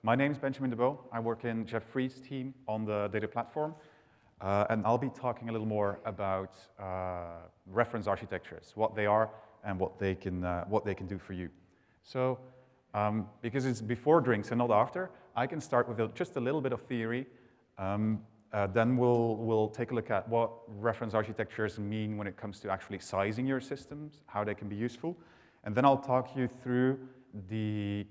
My name is Benjamin de Beau. I work in Jeff Fried's team on the data platform, and I'll be talking a little more about reference architectures, what they are and what they can do for you. So, because it's before drinks and not after, I can start with just a little bit of theory. Then we'll take a look at what reference architectures mean when it comes to actually sizing your systems, how they can be useful, and then I'll talk you through the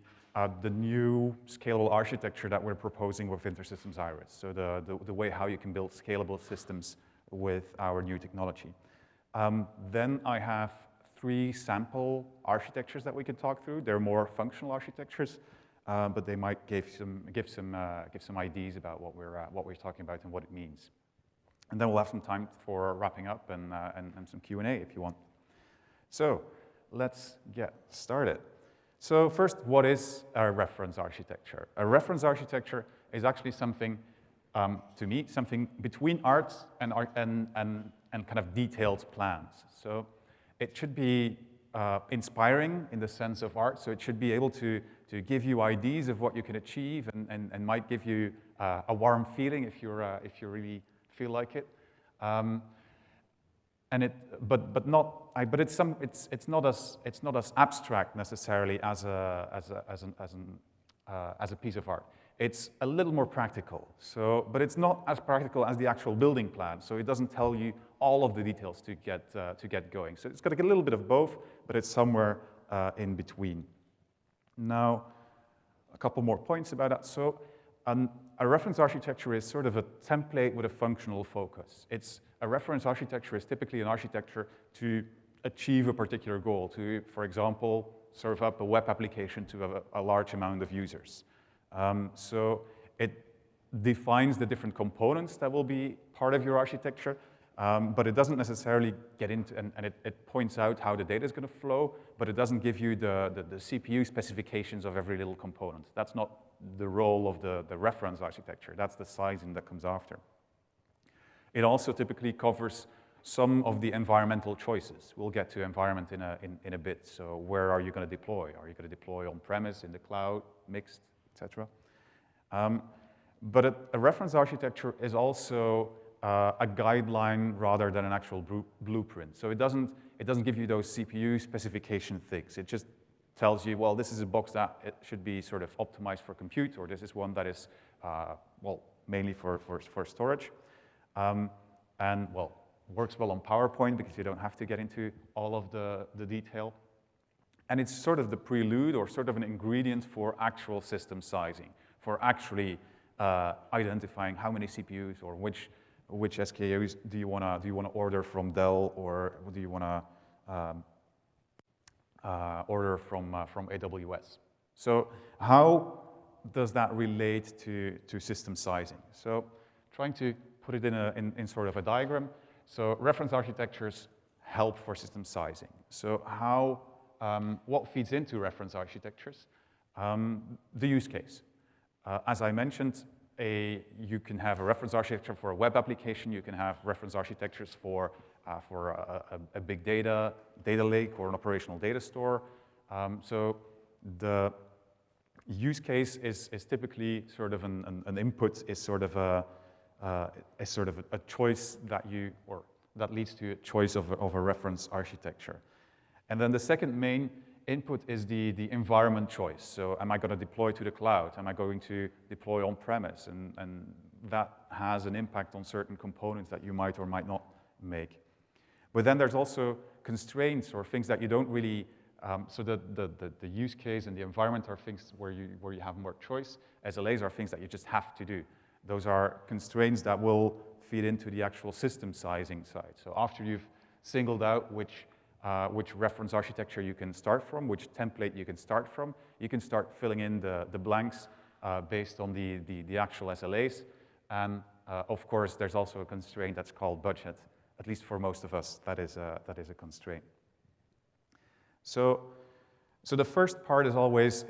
new scalable architecture that we're proposing with InterSystems IRIS, so the way how you can build scalable systems with our new technology. Then I have 3 sample architectures that we can talk through. They're more functional architectures, but they might give some ideas about what we're talking about and what it means. And then we'll have some time for wrapping up and some Q&A if you want. So let's get started. So first, what is a reference architecture? A reference architecture is actually something, to me, something between art and kind of detailed plans. So it should be inspiring in the sense of art, so it should be able to give you ideas of what you can achieve and might give you a warm feeling if you really feel like it. But it's not as abstract necessarily as a piece of art. It's a little more practical. So, but it's not as practical as the actual building plan. So it doesn't tell you all of the details to get going. So it's got to get a little bit of both, but it's somewhere in between. Now, a couple more points about that. So, a reference architecture is sort of a template with a functional focus. A reference architecture is typically an architecture to achieve a particular goal, to, for example, serve up a web application to a large amount of users. So it defines the different components that will be part of your architecture, but it doesn't necessarily get into, and it points out how the data is going to flow, but it doesn't give you the CPU specifications of every little component. That's not the role of the reference architecture. That's the sizing that comes after. It also typically covers some of the environmental choices. We'll get to environment in a bit. So where are you going to deploy? Are you going to deploy on-premise, in the cloud, mixed, etc.? But a reference architecture is also a guideline rather than an actual blueprint. So it doesn't give you those CPU specification things. It just tells you, well, this is a box that it should be sort of optimized for compute, or this is one that is, well, mainly for storage. And, well, works well on PowerPoint because you don't have to get into all of the detail. And it's sort of the prelude or sort of an ingredient for actual system sizing, for actually identifying how many CPUs or which SKUs do you want to order from Dell, or do you want to order from AWS. So how does that relate to system sizing? So trying to put it in sort of a diagram. So reference architectures help for system sizing. So how, what feeds into reference architectures? The use case. As I mentioned, you can have a reference architecture for a web application. You can have reference architectures for a big data lake or an operational data store. So the use case is typically sort of an input, is sort of a choice that leads to a choice of a reference architecture. And then the second main input is the environment choice. So am I going to deploy to the cloud? Am I going to deploy on-premise? And that has an impact on certain components that you might or might not make. But then there's also constraints or things that you don't really, so the use case and the environment are things where you have more choice. SLAs are things that you just have to do. Those are constraints that will feed into the actual system sizing side. So after you've singled out which reference architecture you can start from, which template you can start from, you can start filling in the blanks based on the actual SLAs. And of course, there's also a constraint that's called budget. At least for most of us, that is a constraint. So the first part is always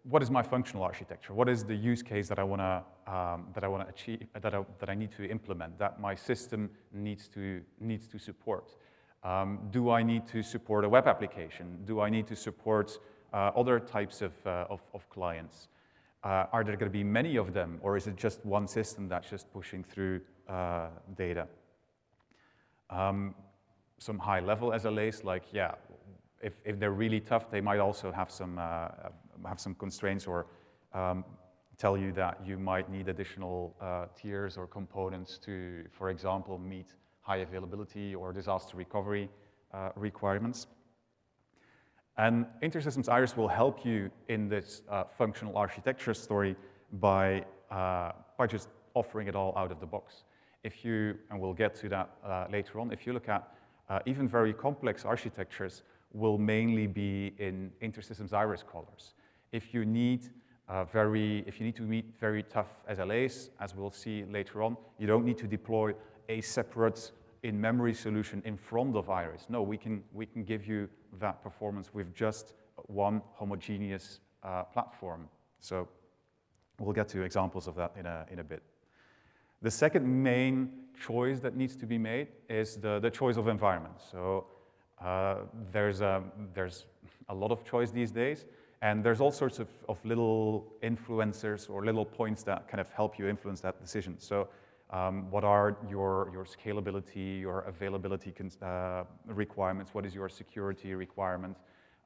what is my functional architecture? What is the use case that I want to achieve, that I need to implement, that my system needs to support? Do I need to support a web application? Do I need to support other types of clients? Are there going to be many of them, or is it just one system that's just pushing through data? Some high-level SLAs, like, yeah, if they're really tough, they might also have some constraints, or tell you that you might need additional tiers or components to, for example, meet high availability or disaster recovery requirements. And InterSystems IRIS will help you in this functional architecture story by just offering it all out of the box. If you, and we'll get to that later on, if you look at even very complex architectures, will mainly be in InterSystems IRIS colors. If you need to meet very tough SLAs, as we'll see later on, you don't need to deploy a separate in-memory solution in front of IRIS. No, we can give you that performance with just one homogeneous platform. So we'll get to examples of that in a bit. The second main choice that needs to be made is the choice of environment. So there's a lot of choice these days, and there's all sorts of little influencers or little points that kind of help you influence that decision. So what are your scalability, your availability requirements? What is your security requirement?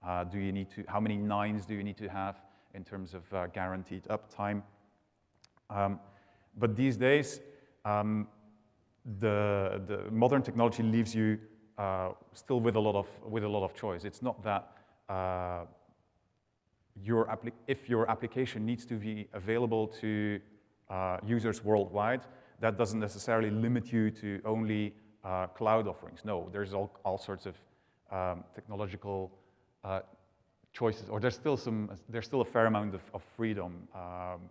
How many nines do you need to have in terms of guaranteed uptime? But these days, the modern technology leaves you still with a lot of choice. It's not that if your application needs to be available to users worldwide, that doesn't necessarily limit you to only cloud offerings. No, there's all sorts of technological choices, or there's still a fair amount of freedom,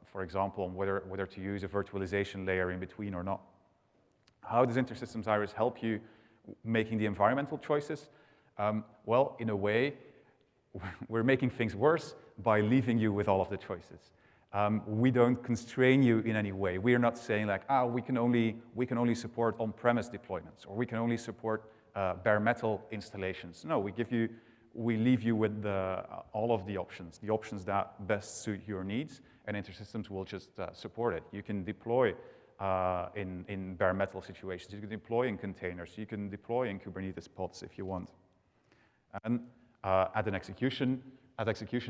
for example, on whether to use a virtualization layer in between or not. How does InterSystems IRIS help you making the environmental choices? Well, in a way, we're making things worse by leaving you with all of the choices. We don't constrain you in any way. We are not saying like, we can only support on-premise deployments, or we can only support bare metal installations. No, we leave you with all of the options that best suit your needs, and InterSystems will just support it. You can deploy in bare metal situations. You can deploy in containers. You can deploy in Kubernetes pods if you want. And at execution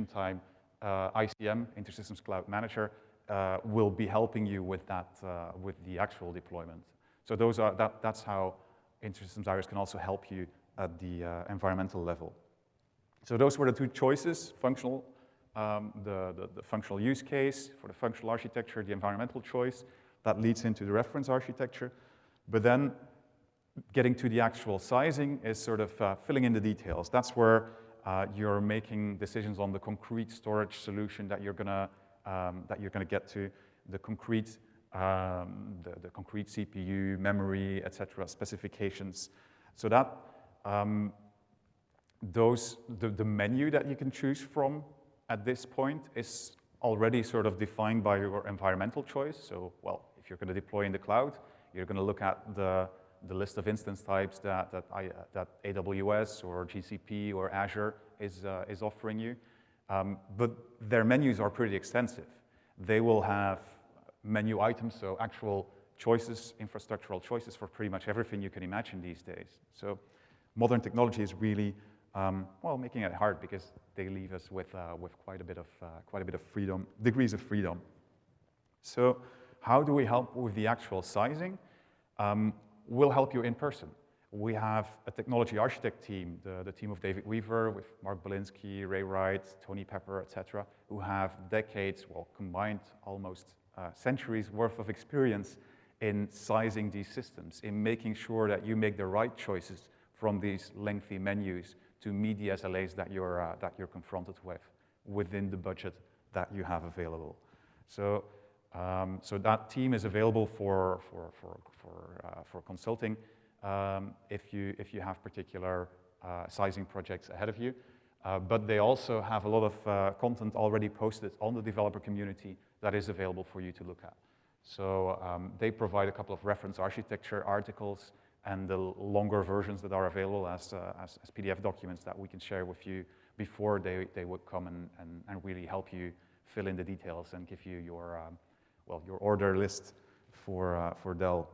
time, ICM, InterSystems Cloud Manager, will be helping you with that, with the actual deployment. So that's how InterSystems IRIS can also help you at the environmental level. So those were the two choices: functional, the functional use case for the functional architecture, the environmental choice. That leads into the reference architecture. But then getting to the actual sizing is sort of filling in the details. That's where you're making decisions on the concrete storage solution that you're gonna get to, the concrete CPU, memory, etc. specifications. So that the menu that you can choose from at this point is already sort of defined by your environmental choice. So, well, if you're going to deploy in the cloud, you're going to look at the list of instance types that AWS or GCP or Azure is offering you. But their menus are pretty extensive. They will have menu items, so actual choices, infrastructural choices for pretty much everything you can imagine these days. So modern technology is really, making it hard because they leave us with quite a bit of freedom, degrees of freedom. So how do we help with the actual sizing? We'll help you in person. We have a technology architect team, the team of David Weaver with Mark Belinsky, Ray Wright, Tony Pepper, etc., who have decades, well, combined almost centuries worth of experience in sizing these systems, in making sure that you make the right choices from these lengthy menus to meet the SLAs that you're confronted with within the budget that you have available. So, so that team is available for consulting if you have particular sizing projects ahead of you. But they also have a lot of content already posted on the developer community that is available for you to look at. So they provide a couple of reference architecture articles and the longer versions that are available as PDF documents that we can share with you before they would come and really help you fill in the details and give you your, well, your order list for Dell.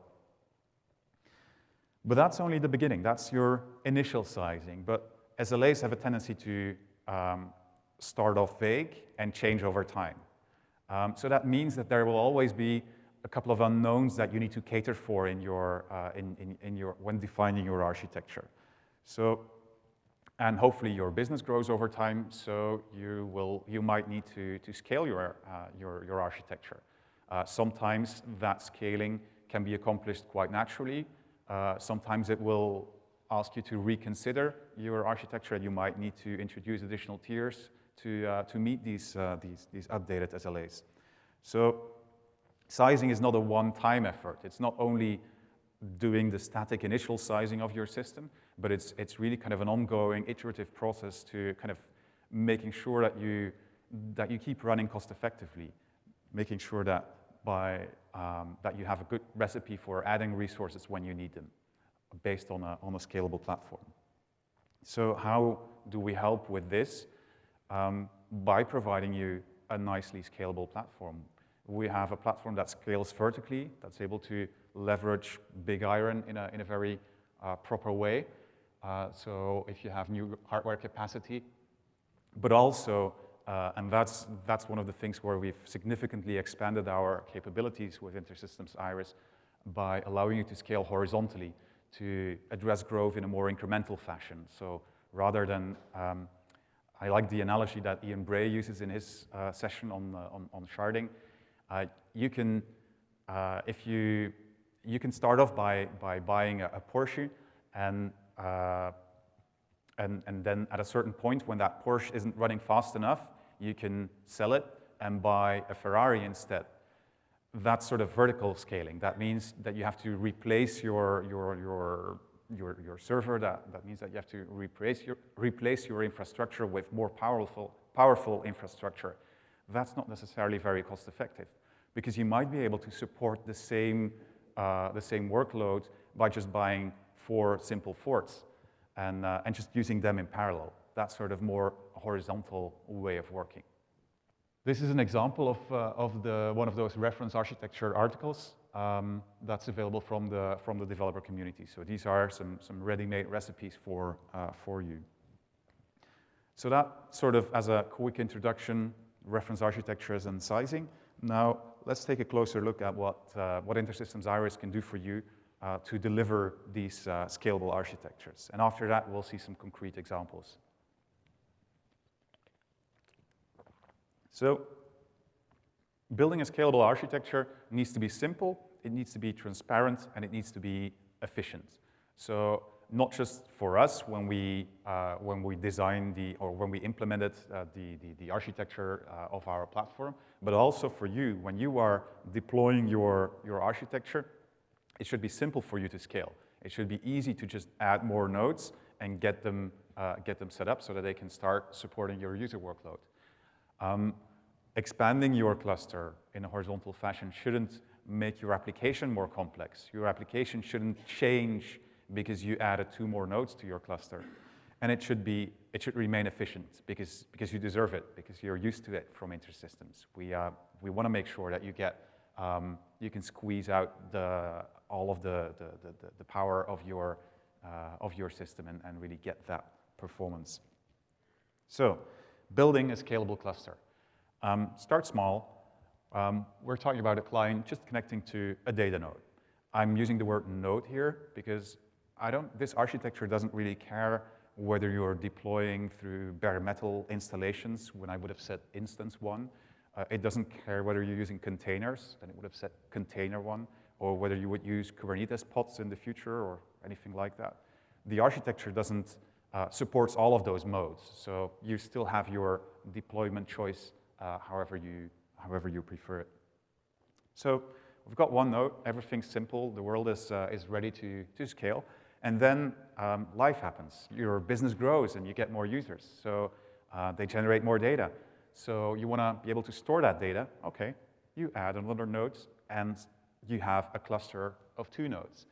But that's only the beginning. That's your initial sizing. But SLAs have a tendency to start off vague and change over time. So that means that there will always be a couple of unknowns that you need to cater for in your, when defining your architecture. So, and hopefully your business grows over time, so you might need to scale your architecture. Sometimes that scaling can be accomplished quite naturally. Sometimes it will ask you to reconsider your architecture, and you might need to introduce additional tiers to meet these updated SLAs. So sizing is not a one-time effort. It's not only doing the static initial sizing of your system, but it's really kind of an ongoing iterative process to kind of making sure that you keep running cost effectively, making sure that that you have a good recipe for adding resources when you need them, based on a scalable platform. So how do we help with this? By providing you a nicely scalable platform. We have a platform that scales vertically, that's able to leverage big iron in a very proper way. So if you have new hardware capacity, but also, and that's one of the things where we've significantly expanded our capabilities with InterSystems IRIS by allowing you to scale horizontally to address growth in a more incremental fashion. So rather than, I like the analogy that Ian Bray uses in his session on sharding. You can start off by buying a Porsche, and then at a certain point when that Porsche isn't running fast enough, you can sell it and buy a Ferrari instead. That's sort of vertical scaling. That means that you have to replace your server. That means that you have to replace your infrastructure with more powerful infrastructure. That's not necessarily very cost effective, because you might be able to support the same workload by just buying 4 simple forts and just using them in parallel. That's sort of more horizontal way of working. This is an example of one of those reference architecture articles that's available from the developer community. So these are some ready-made recipes for you. So that sort of as a quick introduction, reference architectures and sizing. Now let's take a closer look at what InterSystems IRIS can do for you to deliver these scalable architectures. And after that, we'll see some concrete examples. So building a scalable architecture needs to be simple, it needs to be transparent, and it needs to be efficient. So not just for us when we designed when we implemented the architecture of our platform, but also for you when you are deploying your architecture. It should be simple for you to scale. It should be easy to just add more nodes and get them set up so that they can start supporting your user workload. Expanding your cluster in a horizontal fashion shouldn't make your application more complex. Your application shouldn't change because you added 2 more nodes to your cluster. And it should remain efficient because you deserve it, because you're used to it from InterSystems. We want to make sure that you get you can squeeze out all of the power of your system and really get that performance. So, building a scalable cluster. Start small. We're talking about a client just connecting to a data node. I'm using the word node here because this architecture doesn't really care whether you're deploying through bare metal installations, when I would have said instance 1. It doesn't care whether you're using containers, then it would have said container 1, or whether you would use Kubernetes pods in the future or anything like that. The architecture doesn't supports all of those modes, so you still have your deployment choice however you prefer it. So we've got one node, everything's simple, the world is ready to scale, and then life happens. Your business grows and you get more users, so they generate more data. So you want to be able to store that data. Okay, you add another node, and you have a cluster of 2 nodes.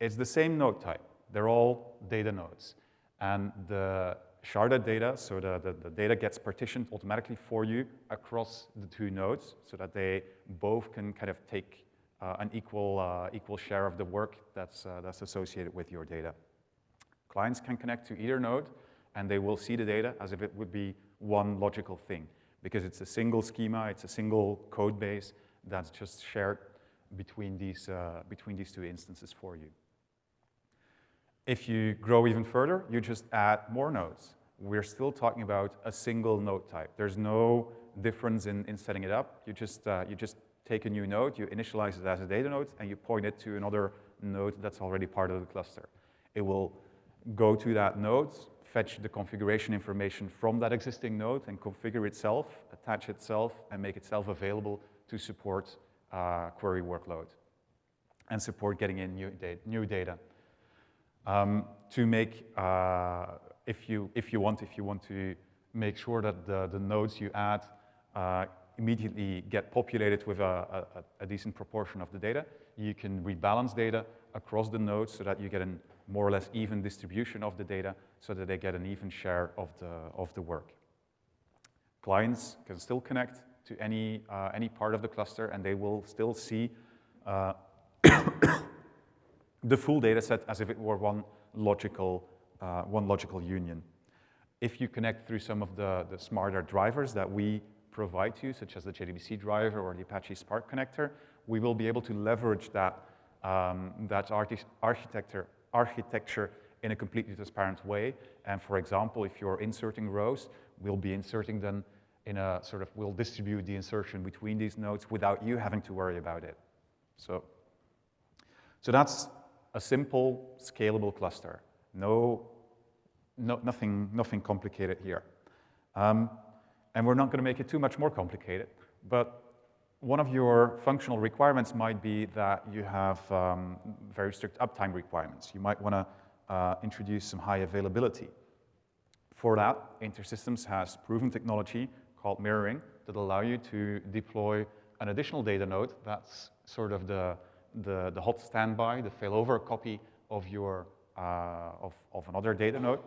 It's the same node type. They're all data nodes. And sharded data, so the data gets partitioned automatically for you across the two nodes so that they both can kind of take an equal share of the work that's associated with your data. Clients can connect to either node, and they will see the data as if it would be one logical thing, because it's a single schema, it's a single code base that's just shared between these two instances for you. If you grow even further, you just add more nodes. We're still talking about a single node type. There's no difference in setting it up. You just take a new node, you initialize it as a data node, and you point it to another node that's already part of the cluster. It will go to that node, fetch the configuration information from that existing node, and configure itself, attach itself, and make itself available to support query workload and support getting in new data. To make, if you want to make sure that the nodes you add immediately get populated with a decent proportion of the data, you can rebalance data across the nodes so that you get a more or less even distribution of the data so that they get an even share of the work. Clients can still connect to any part of the cluster, and they will still see the full data set as if it were one logical union. If you connect through some of the smarter drivers that we provide to you, such as the JDBC driver or the Apache Spark connector, we will be able to leverage that architecture in a completely transparent way. And for example, if you're inserting rows, we'll be inserting them in a sort of, we'll distribute the insertion between these nodes without you having to worry about it. So that's a simple, scalable cluster. Nothing complicated here. And we're not going to make it too much more complicated, but one of your functional requirements might be that you have very strict uptime requirements. You might want to introduce some high availability. For that, InterSystems has proven technology called mirroring that allow you to deploy an additional data node that's sort of the hot standby, the failover copy of your of another data node.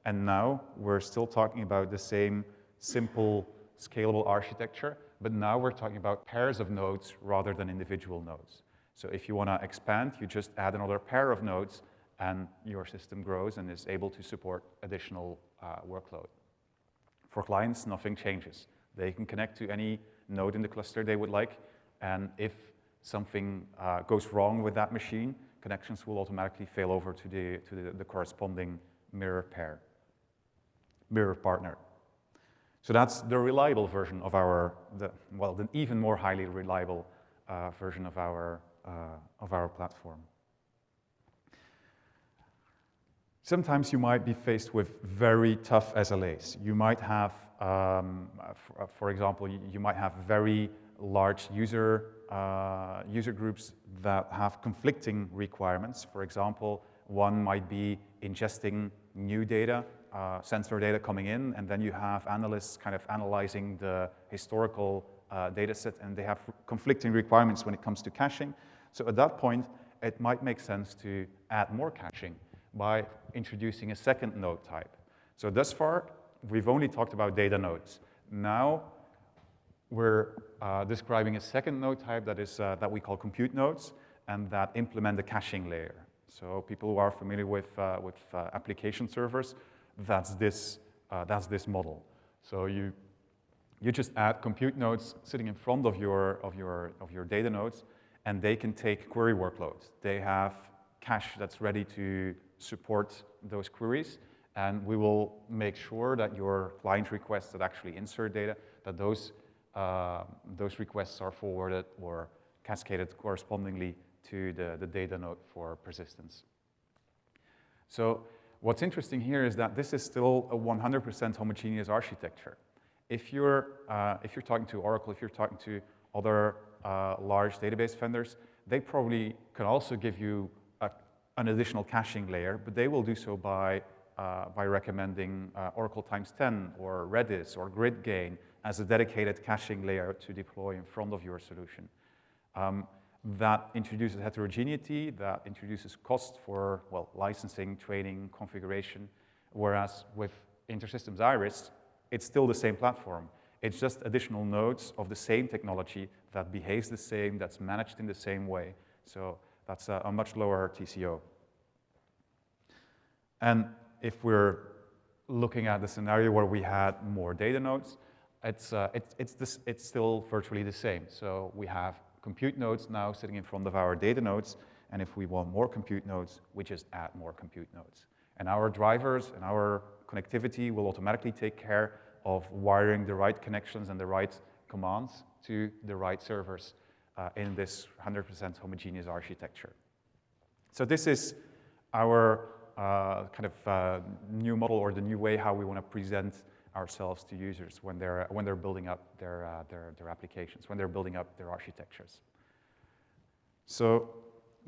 And now we're still talking about the same simple scalable architecture, but now we're talking about pairs of nodes rather than individual nodes. So if you want to expand, you just add another pair of nodes, and your system grows and is able to support additional workload. For clients, nothing changes. They can connect to any node in the cluster they would like, and if something goes wrong with that machine, connections will automatically fail over to the corresponding mirror partner. So that's the reliable version of the even more highly reliable version of our platform. Sometimes you might be faced with very tough SLAs. You might have, for example, you might have very large user groups that have conflicting requirements. For example, one might be ingesting new data, sensor data coming in, and then you have analysts kind of analyzing the historical data set, and they have conflicting requirements when it comes to caching. So at that point, it might make sense to add more caching by introducing a second node type. So thus far, we've only talked about data nodes. Now, we're describing a second node type that we call compute nodes, and that implement the caching layer. So people who are familiar with application servers, that's this model. So you just add compute nodes sitting in front of your data nodes, and they can take query workloads. They have cache that's ready to support those queries, and we will make sure that your client requests that actually insert data, that those requests are forwarded or cascaded correspondingly to the data node for persistence. So what's interesting here is that this is still a 100% homogeneous architecture. If you're talking to Oracle, if you're talking to other large database vendors, they probably can also give you an additional caching layer, but they will do so by recommending Oracle x10 or Redis or GridGain as a dedicated caching layer to deploy in front of your solution. That introduces heterogeneity, that introduces cost for, well, licensing, training, configuration, whereas with InterSystems IRIS, it's still the same platform. It's just additional nodes of the same technology that behaves the same, that's managed in the same way. So that's a much lower TCO. And if we're looking at the scenario where we had more data nodes, it's still virtually the same. So we have compute nodes now sitting in front of our data nodes, and if we want more compute nodes, we just add more compute nodes. And our drivers and our connectivity will automatically take care of wiring the right connections and the right commands to the right servers in this 100% homogeneous architecture. So this is our new model, or the new way how we want to present ourselves to users when they're building up their applications, when they're building up their architectures. So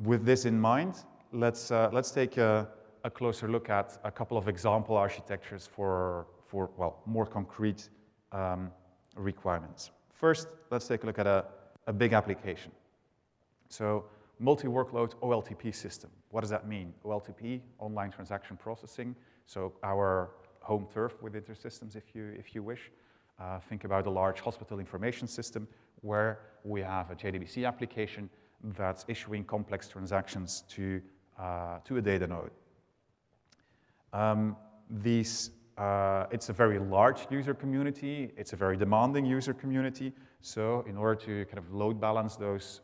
with this in mind, let's take a closer look at a couple of example architectures for more concrete requirements. First, let's take a look at a big application. So multi-workload OLTP system. What does that mean? OLTP, online transaction processing. So our home turf with InterSystems, if you wish. Think about a large hospital information system where we have a JDBC application that's issuing complex transactions to a data node. It's a very large user community. It's a very demanding user community. So in order to kind of load balance those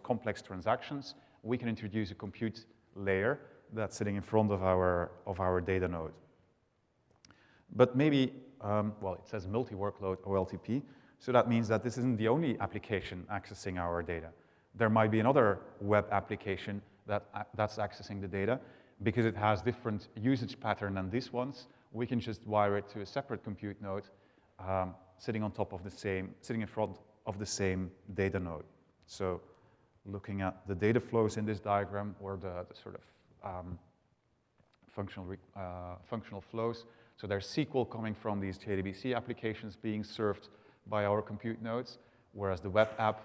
complex transactions, we can introduce a compute layer that's sitting in front of our data node. But maybe, well, it says multi-workload OLTP, so that means that this isn't the only application accessing our data. There might be another web application that's accessing the data. Because it has different usage pattern than these ones, we can just wire it to a separate compute node sitting in front of the same data node. So looking at the data flows in this diagram, or the sort of functional flows. So there's SQL coming from these JDBC applications being served by our compute nodes, whereas the web app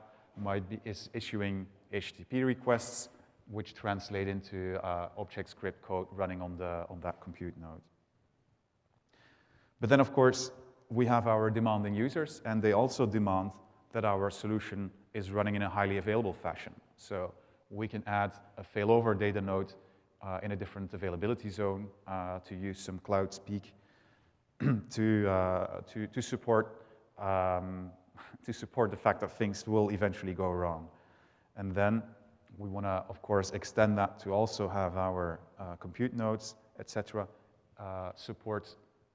is issuing HTTP requests, which translate into object script code running on that compute node. But then, of course, we have our demanding users, and they also demand that our solution is running in a highly available fashion. So we can add a failover data node in a different availability zone to use some cloud speak to support the fact that things will eventually go wrong. And then we want to, of course, extend that to also have our compute nodes, etc., support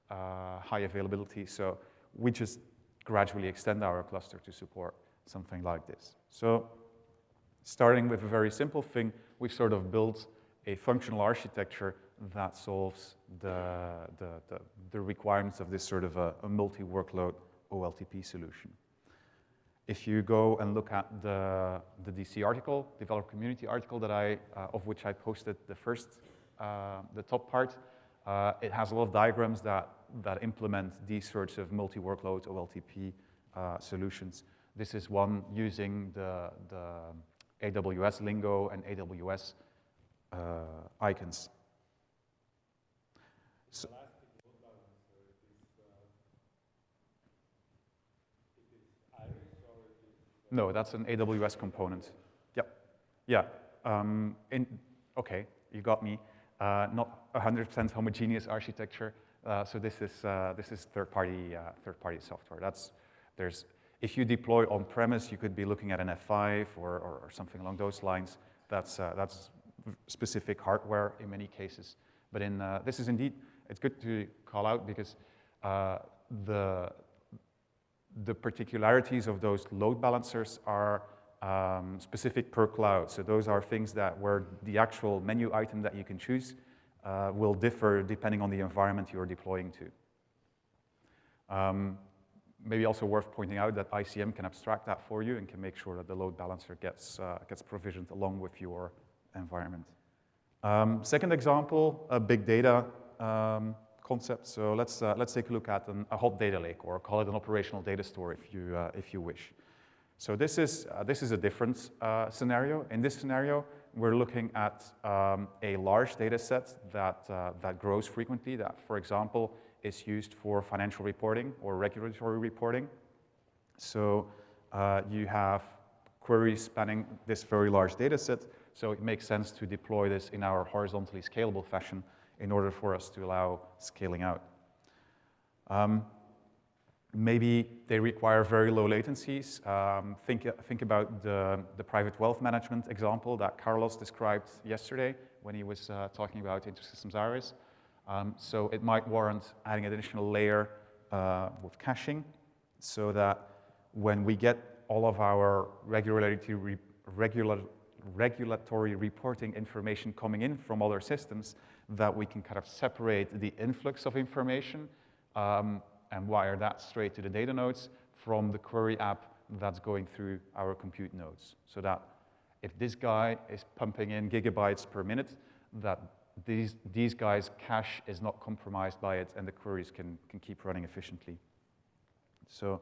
high availability. So we just gradually extend our cluster to support something like this. So starting with a very simple thing, we've sort of built a functional architecture that solves the requirements of this sort of a multi-workload OLTP solution. If you go and look at the DC article, developer community article of which I posted the top part, it has a lot of diagrams that implement these sorts of multi-workload OLTP solutions. This is one using the AWS lingo and AWS icons. So, no, that's an AWS component. Yep. Yeah. Okay, you got me. Not 100% homogeneous architecture. So this is third-party software. If you deploy on-premise, you could be looking at an F5 or something along those lines. That's specific hardware in many cases. But this is indeed, it's good to call out because the particularities of those load balancers are specific per cloud. So those are things where the actual menu item that you can choose will differ depending on the environment you're deploying to. Maybe also worth pointing out that ICM can abstract that for you and can make sure that the load balancer gets provisioned along with your environment. Second example, a big data concept. So let's take a look at a hot data lake, or call it an operational data store if you wish. So this is a different scenario. In this scenario, we're looking at a large data set that grows frequently. That, for example, is used for financial reporting or regulatory reporting. So you have queries spanning this very large data set, so it makes sense to deploy this in our horizontally scalable fashion in order for us to allow scaling out. Maybe they require very low latencies. Think about the private wealth management example that Carlos described yesterday when he was talking about InterSystems IRIS. So it might warrant adding an additional layer with caching so that when we get all of our regulatory reporting information coming in from other systems, that we can kind of separate the influx of information and wire that straight to the data nodes from the query app that's going through our compute nodes. So that if this guy is pumping in gigabytes per minute, that these guys' cache is not compromised by it and the queries can keep running efficiently. So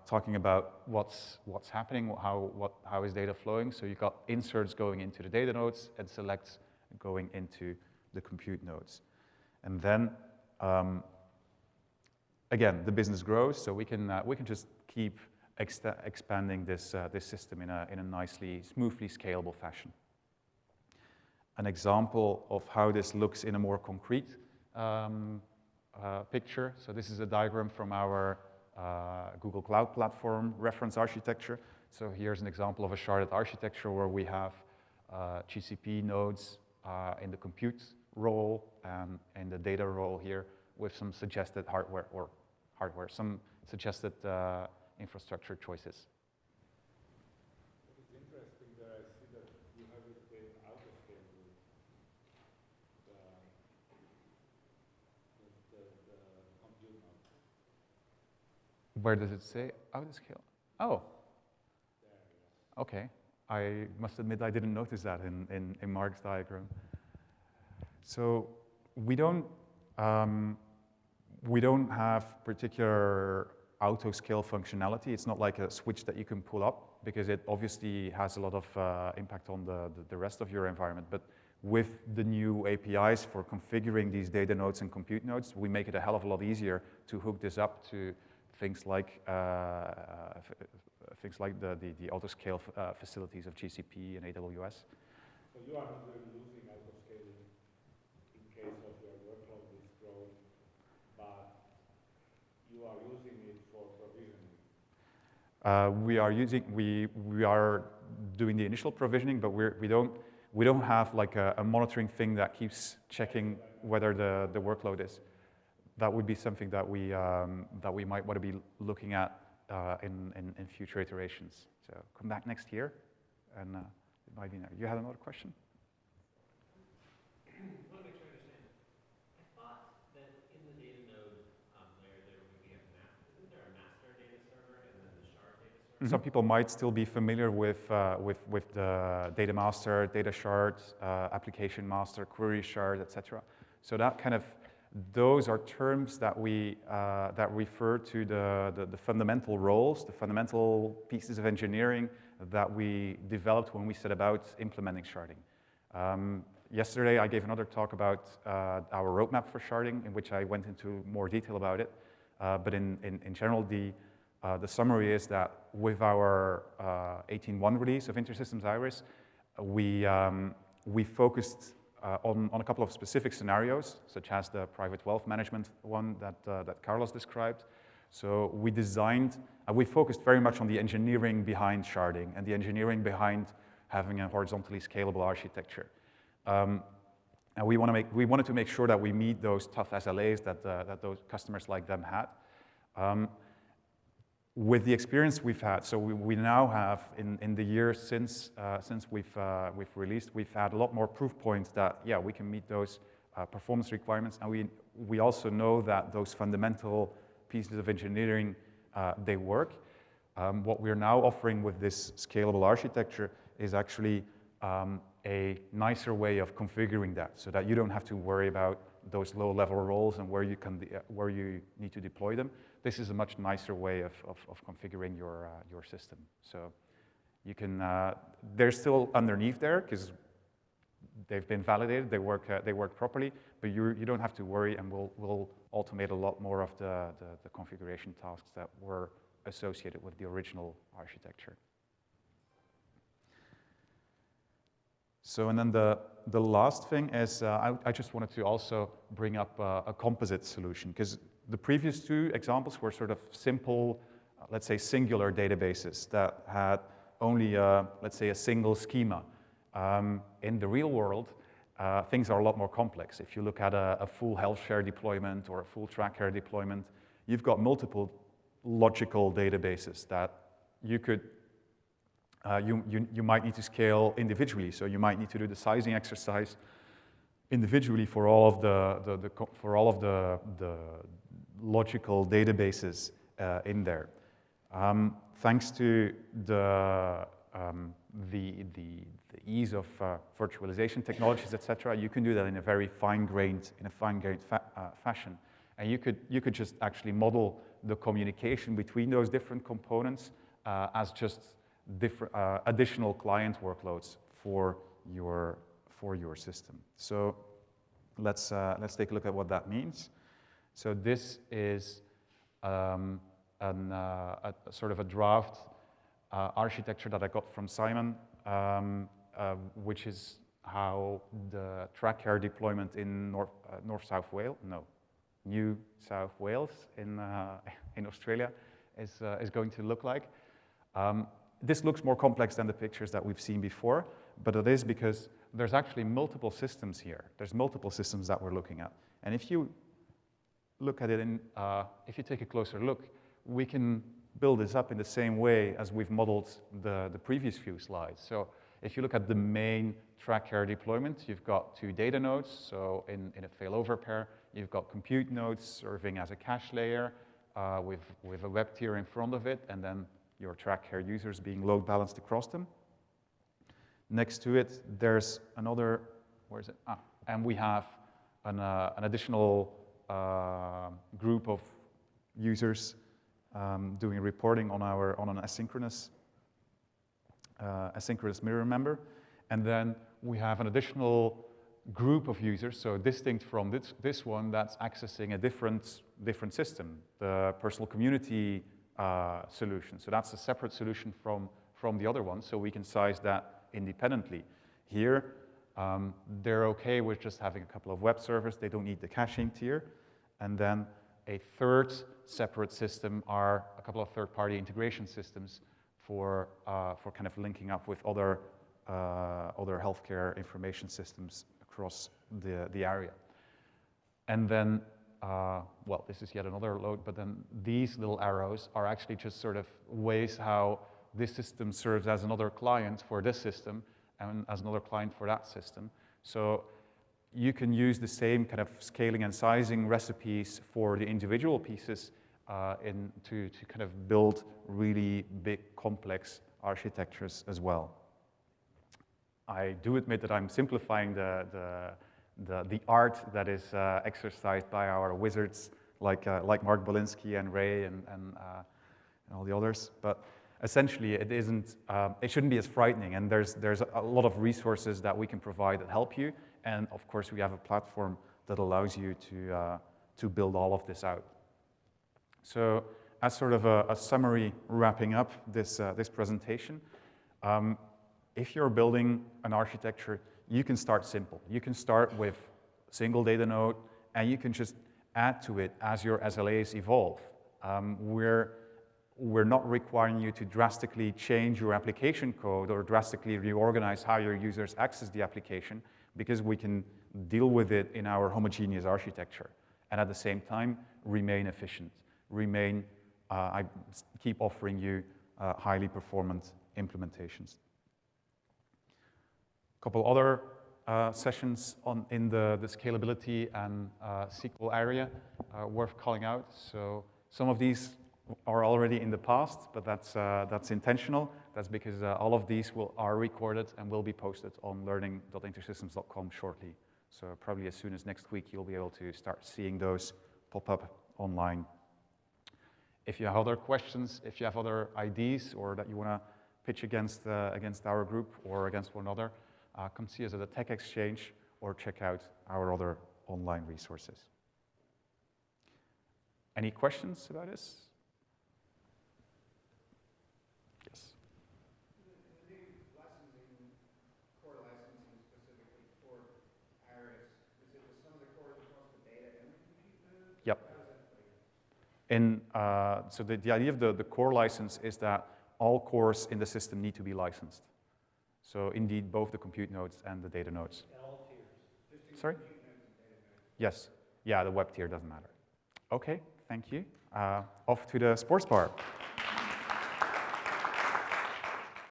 talking about what's happening, how is data flowing. So you've got inserts going into the data nodes and selects going into the compute nodes. And then again, the business grows, so we can just keep expanding this system in a nicely, smoothly scalable fashion. An example of how this looks in a more concrete picture. So this is a diagram from our Google Cloud Platform reference architecture. So here's an example of a sharded architecture where we have GCP nodes in the compute role and in the data role here with some suggested some suggested infrastructure choices. It's interesting that I see that you have it in auto-scalable. The compute node. Where does it say auto-scale? Oh. There, yeah. Okay. I must admit I didn't notice that in Mark's diagram. So we don't have particular auto-scale functionality. It's not like a switch that you can pull up because it obviously has a lot of impact on the rest of your environment. But with the new APIs for configuring these data nodes and compute nodes, we make it a hell of a lot easier to hook this up to things like the auto-scale facilities of GCP and AWS. So you are not really using auto-scaling in case of your workload is growing, but you are using it for provisioning. We are doing the initial provisioning, but we don't have like a monitoring thing that keeps checking whether the workload is. That would be something that we might want to be looking at in future iterations. So come back next year, and it might be there. You had another question? I want to make sure I understand. I thought that in the data node layer there would be isn't there a master data server and then the shard data server? Some people might still be familiar with the data master, data shard, application master, query shard, etc. So that kind of those are terms that that refer to the fundamental roles, the fundamental pieces of engineering that we developed when we set about implementing sharding. Yesterday, I gave another talk about our roadmap for sharding, in which I went into more detail about it. But in general, the summary is that with our 18.1 release of InterSystems IRIS, we focused on a couple of specific scenarios, such as the private wealth management one that Carlos described. So we focused very much on the engineering behind sharding and the engineering behind having a horizontally scalable architecture. And we wanted to make sure that we meet those tough SLAs that those customers like them had. With the experience we've had, so we now have in the years since we've released, we've had a lot more proof points that we can meet those performance requirements, and we also know that those fundamental pieces of engineering they work. What we're now offering with this scalable architecture is actually a nicer way of configuring that, so that you don't have to worry about those low-level roles and where you need to deploy them. This is a much nicer way of configuring your system. So you can they're still underneath there because they've been validated. They work properly, but you don't have to worry, and we'll automate a lot more of the configuration tasks that were associated with the original architecture. So, and then the last thing is I just wanted to also bring up a composite solution, because the previous two examples were sort of simple, let's say singular databases that had only, let's say, a single schema. In the real world, things are a lot more complex. If you look at a full health share deployment or a full track care deployment, you've got multiple logical databases that you could you might need to scale individually. So you might need to do the sizing exercise individually for all of the logical databases in there. Thanks to the ease of virtualization technologies, etc., you can do that in a very fine-grained fashion, and you could just actually model the communication between those different components as just different additional client workloads for your system. So let's take a look at what that means. So this is a sort of a draft architecture that I got from Simon, which is how the track care deployment in New South Wales in Australia is going to look like. This looks more complex than the pictures that we've seen before, but it is because there's actually multiple systems here. There's multiple systems that we're looking at. And if you look at it if you take a closer look, we can build this up in the same way as we've modeled the previous few slides. So if you look at the main track care deployment, you've got two data nodes. So in a failover pair, you've got compute nodes serving as a cache layer with a web tier in front of it, and then your track care users being load balanced across them. Next to it, there's another, where is it? And we have an additional group of users doing reporting on an asynchronous mirror member. And then we have an additional group of users, so distinct from this one, that's accessing a different system, the personal community solution. So that's a separate solution from the other one, so we can size that independently. Here, they're okay with just having a couple of web servers. They don't need the caching tier. And then a third separate system are a couple of third-party integration systems for kind of linking up with other healthcare information systems across the area. And then, well, this is yet another load, but then these little arrows are actually just sort of ways how this system serves as another client for this system and as another client for that system. So you can use the same kind of scaling and sizing recipes for the individual pieces to kind of build really big, complex architectures as well. I do admit that I'm simplifying the art that is exercised by our wizards like Mark Bolinsky and Ray and all the others, but essentially it isn't. It shouldn't be as frightening, and there's a lot of resources that we can provide that help you, and of course we have a platform that allows you to build all of this out. So as sort of a summary wrapping up this presentation, if you're building an architecture, you can start simple. You can start with a single data node, and you can just add to it as your SLAs evolve. We're not requiring you to drastically change your application code or drastically reorganize how your users access the application, because we can deal with it in our homogeneous architecture, and at the same time remain efficient, I keep offering you highly performant implementations. A couple other sessions in the scalability and SQL area worth calling out. So some of these are already in the past, but that's intentional. That's because all of these are recorded and will be posted on learning.intersystems.com shortly. So probably as soon as next week, you'll be able to start seeing those pop up online. If you have other questions, if you have other ideas, or that you want to pitch against our group or against one another, come see us at the Tech Exchange or check out our other online resources. Any questions about this? Yes. The new licensing, core licensing specifically for IRIS, is it with some of the cores across the data and the compute node? Yep. How does that play? So the idea of the core license is that all cores in the system need to be licensed. So indeed, both the compute nodes and the data nodes. All tiers. Sorry? Compute nodes and data nodes. Yes. Yeah, the web tier doesn't matter. Okay, thank you. Off to the sports bar.